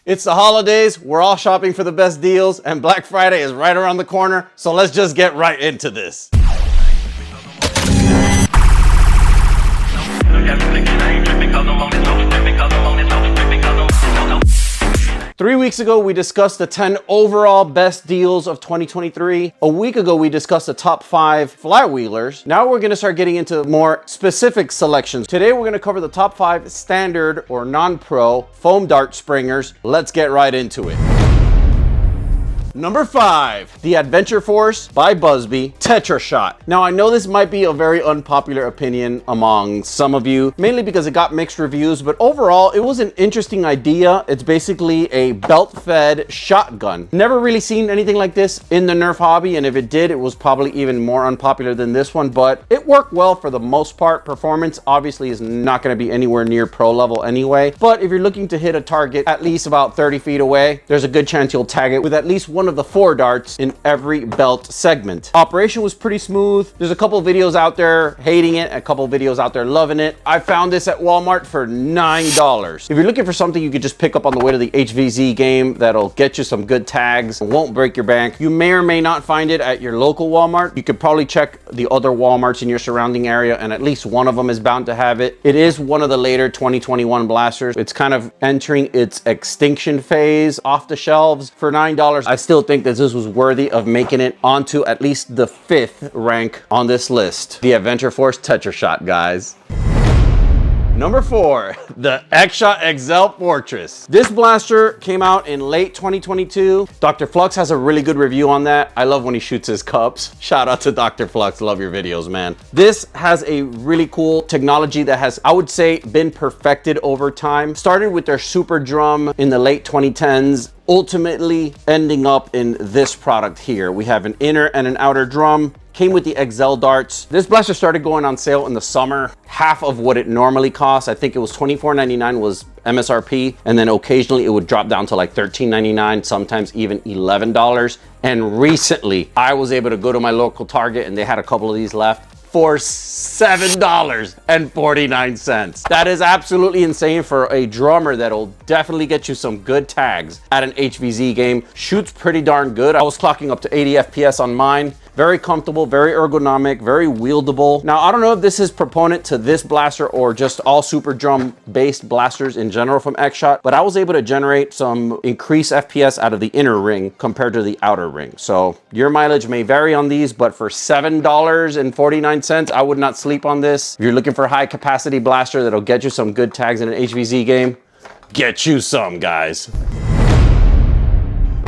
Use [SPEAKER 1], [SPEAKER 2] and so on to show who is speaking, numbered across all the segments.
[SPEAKER 1] It's the holidays, we're all shopping for the best deals, and Black Friday is right around the corner, so let's just get right into this. 3 weeks ago, we discussed the 10 overall best deals of 2023. A week ago, we discussed the top 5 flywheelers. Now we're gonna start getting into more specific selections. Today, we're gonna cover the top 5 standard or non-pro foam dart springers. Let's get right into it. Number 5, the Adventure Force by Busby Tetra Shot. Now, I know this might be a very unpopular opinion among some of you, mainly because it got mixed reviews, but overall, it was an interesting idea. It's basically a belt-fed shotgun. Never really seen anything like this in the Nerf hobby, and if it did, it was probably even more unpopular than this one, but it worked well for the most part. Performance obviously is not gonna be anywhere near pro level anyway, but if you're looking to hit a target at least about 30 feet away, there's a good chance you'll tag it with at least one of the 4 darts in every belt segment. Operation was pretty smooth. There's a couple videos out there hating it, a couple videos out there loving it. I found this at Walmart for $9. If you're looking for something you could just pick up on the way to the HVZ game that'll get you some good tags and won't break your bank, you may or may not find it at your local Walmart. You could probably check the other Walmarts in your surrounding area, and at least one of them is bound to have it. It is one of the later 2021 blasters. It's kind of entering its extinction phase off the shelves. For $9, I still think that this was worthy of making it onto at least the 5th rank on this list. The Adventure Force Tetra Shot, guys. Number 4, the X-Shot XL Fortress. This blaster came out in late 2022. Dr. Flux has a really good review on that. I love when he shoots his cups. Shout out to Dr. Flux, love your videos, man. This has a really cool technology that has, I would say, been perfected over time. Started with their super drum in the late 2010s, ultimately ending up in this product here. We have an inner and an outer drum. Came with the XL darts. This blaster started going on sale in the summer, half of what it normally costs. I think it was $24.99 was MSRP, and then occasionally it would drop down to like $13.99, sometimes even $11. And recently, I was able to go to my local Target and they had a couple of these left for $7.49. That is absolutely insane for a drummer that'll definitely get you some good tags at an HVZ game. Shoots pretty darn good. I was clocking up to 80 FPS on mine. Very comfortable, very ergonomic, very wieldable. Now, I don't know if this is proponent to this blaster or just all super drum based blasters in general from X-Shot, but I was able to generate some increased FPS out of the inner ring compared to the outer ring. So your mileage may vary on these, but for $7.49, I would not sleep on this. If you're looking for a high capacity blaster that'll get you some good tags in an HVZ game, get you some, guys.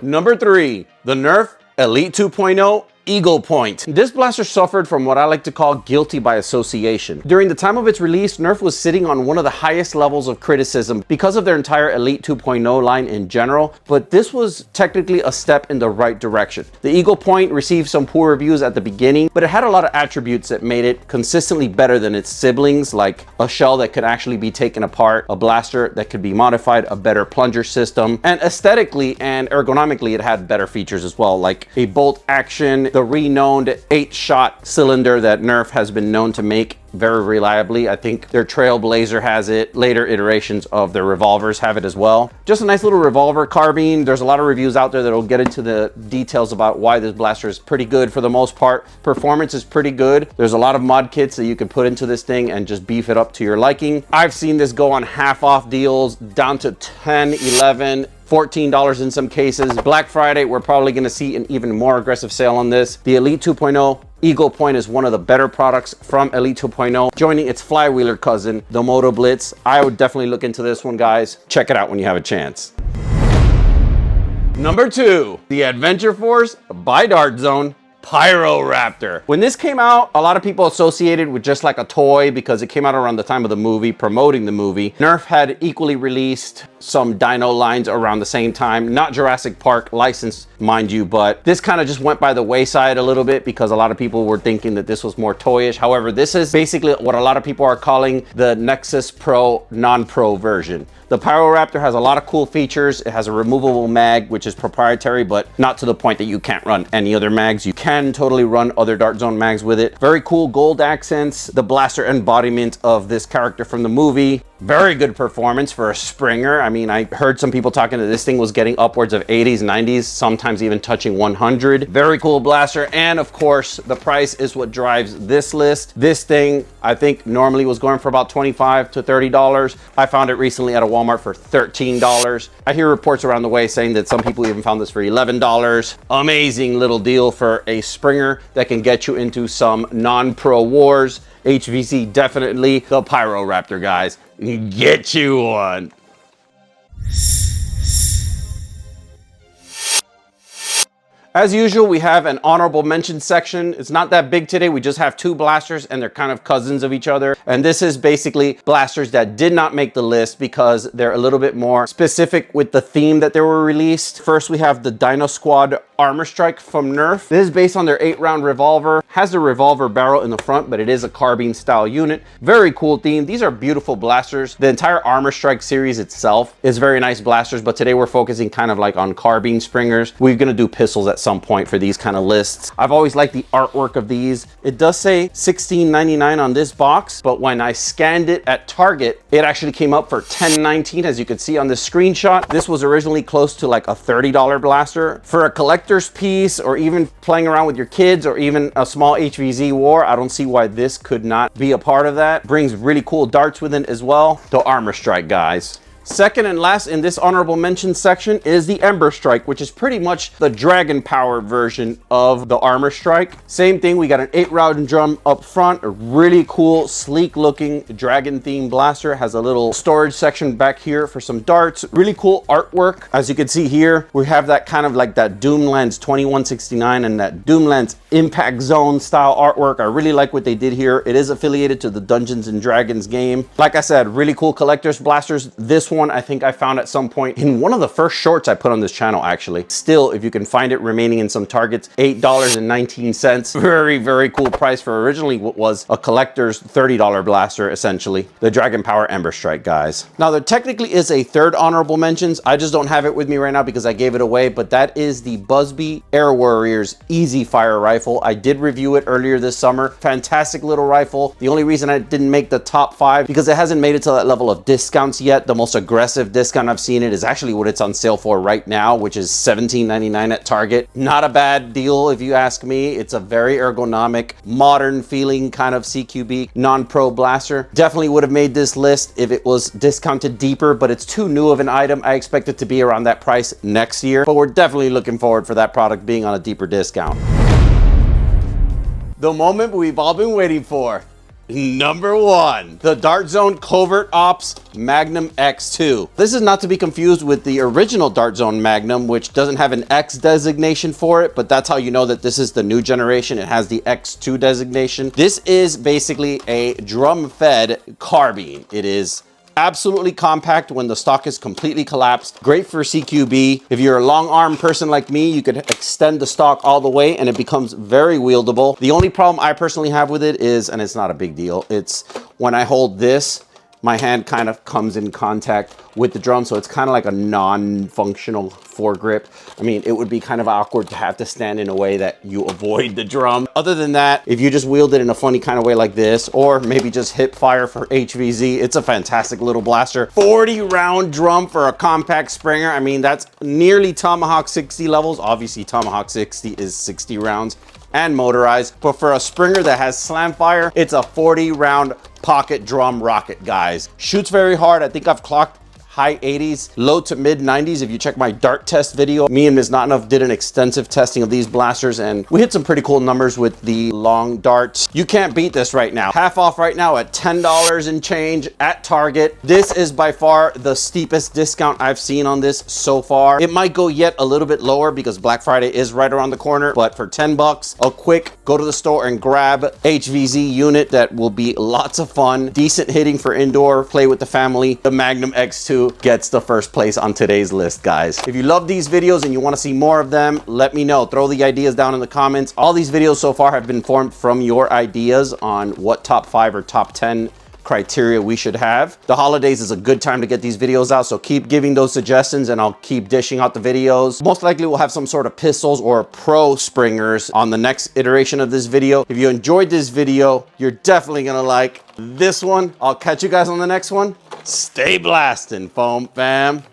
[SPEAKER 1] Number 3, the Nerf Elite 2.0 Eagle Point. This blaster suffered from what I like to call guilty by association. During the time of its release, Nerf was sitting on one of the highest levels of criticism because of their entire Elite 2.0 line in general, but this was technically a step in the right direction. The Eagle Point received some poor reviews at the beginning, but it had a lot of attributes that made it consistently better than its siblings, like a shell that could actually be taken apart, a blaster that could be modified, a better plunger system, and aesthetically and ergonomically, it had better features as well, like a bolt action, the renowned 8-shot cylinder that Nerf has been known to make very reliably. I think their Trailblazer has it. Later iterations of their revolvers have it as well. Just a nice little revolver carbine. There's a lot of reviews out there that'll get into the details about why this blaster is pretty good for the most part. Performance is pretty good. There's a lot of mod kits that you can put into this thing and just beef it up to your liking. I've seen this go on half off deals down to $10, $11, $14 in some cases. Black Friday, we're probably gonna see an even more aggressive sale on this. The Elite 2.0 Eagle Point is one of the better products from Elite 2.0, joining its flywheeler cousin, the Moto Blitz. I would definitely look into this one, guys. Check it out when you have a chance. Number 2, the Adventure Force by Dart Zone Pyro Raptor. When this came out, a lot of people associated with just like a toy because it came out around the time of the movie, promoting the movie. Nerf had equally released some dyno lines around the same time, not Jurassic Park licensed, mind you, but this kind of just went by the wayside a little bit because a lot of people were thinking that this was more toyish. However, this is basically what a lot of people are calling the Nexus Pro non-pro version. The Pyro Raptor has a lot of cool features. It has a removable mag, which is proprietary, but not to the point that you can't run any other mags. You can totally run other Dart Zone mags with it. Very cool gold accents, the blaster embodiment of this character from the movie. Very good performance for a Springer. I mean, I heard some people talking that this thing was getting upwards of 80s, 90s, sometimes even touching 100. Very cool blaster. And of course, the price is what drives this list. This thing, I think normally was going for about $25 to $30. I found it recently at a Walmart for $13. I hear reports around the way saying that some people even found this for $11. Amazing little deal for a Springer that can get you into some non-pro wars. HVC definitely the Pyro Raptor, guys. Get you one. As usual, we have an honorable mention section. It's not that big today. We just have two blasters and they're kind of cousins of each other. And this is basically blasters that did not make the list because they're a little bit more specific with the theme that they were released. First, we have the Dino Squad Armor Strike from Nerf. This is based on their 8-round revolver. Has the revolver barrel in the front, but it is a carbine style unit. Very cool theme. These are beautiful blasters. The entire Armor Strike series itself is very nice blasters, but today we're focusing kind of like on carbine Springers. We're gonna do pistols at some point for these kind of lists. I've always liked the artwork of these. It does say $16.99 on this box, but when I scanned it at Target, it actually came up for $10.19, as you can see on this screenshot. This was originally close to like a $30 blaster. For a collector's piece, or even playing around with your kids, or even a small HVZ war, I don't see why this could not be a part of that. Brings really cool darts with it as well. The Armor Strike, guys. Second and last in this honorable mention section is the Ember Strike, which is pretty much the dragon power version of the Armor Strike. Same thing, we got an 8-round drum up front, a really cool, sleek looking dragon themed blaster. Has a little storage section back here for some darts. Really cool artwork. As you can see here, we have that kind of like that Doomlands 2169 and that Doomlands Impact Zone style artwork. I really like what they did here. It is affiliated to the Dungeons and Dragons game. Like I said, really cool collector's blasters. This one I think I found at some point in one of the first shorts I put on this channel, actually. Still, if you can find it remaining in some Targets, $8.19. Very, very cool price for originally what was a collector's $30 blaster, essentially. The Dragon Power Ember Strike, guys. Now, there technically is a third honorable mentions. I just don't have it with me right now because I gave it away, but that is the Busby Air Warriors Easy Fire Rifle. I did review it earlier this summer. Fantastic little rifle. The only reason I didn't make the top 5 because it hasn't made it to that level of discounts yet. The most aggressive discount I've seen it is actually what it's on sale for right now, which is $17.99 at Target. Not a bad deal if you ask me. It's a very ergonomic, modern feeling kind of CQB non-pro blaster. Definitely would have made this list if it was discounted deeper, but it's too new of an item. I expect it to be around that price next year, but we're definitely looking forward for that product being on a deeper discount. The moment we've all been waiting for. Number 1, the Dart Zone Covert Ops Magnum X2. This is not to be confused with the original Dart Zone Magnum, which doesn't have an X designation for it, but that's how you know that this is the new generation. It has the X2 designation. This is basically a drum-fed carbine. It is absolutely compact when the stock is completely collapsed. Great for CQB. If you're a long arm person like me, you could extend the stock all the way and it becomes very wieldable. The only problem I personally have with it is, and it's not a big deal, it's when I hold this, my hand kind of comes in contact with the drum, so it's kind of like a non-functional foregrip. I mean, it would be kind of awkward to have to stand in a way that you avoid the drum. Other than that, if you just wield it in a funny kind of way like this, or maybe just hip fire for HVZ, it's a fantastic little blaster. 40-round drum for a compact Springer. I mean, that's nearly Tomahawk 60 levels. Obviously, Tomahawk 60 is 60 rounds and motorized, but for a Springer that has slam fire, it's a 40-round pocket drum rocket, guys. Shoots very hard. I think I've clocked high 80s, low to mid 90s. If you check my dart test video, me and Ms. Not Enough did an extensive testing of these blasters and we hit some pretty cool numbers with the long darts. You can't beat this right now. Half off right now at $10 and change at Target. This is by far the steepest discount I've seen on this so far. It might go yet a little bit lower because Black Friday is right around the corner, but for 10 bucks, a quick go to the store and grab HVZ unit that will be lots of fun, decent hitting for indoor, play with the family. The Magnum X2 gets the first place on today's list, guys. If you love these videos and you want to see more of them, let me know. Throw the ideas down in the comments. All these videos so far have been formed from your ideas on what top 5 or top 10 criteria we should have. The holidays is a good time to get these videos out, so keep giving those suggestions and I'll keep dishing out the videos. Most likely we'll have some sort of pistols or pro Springers on the next iteration of this video. If you enjoyed this video, you're definitely gonna like this one. I'll catch you guys on the next one. Stay blasting, foam fam.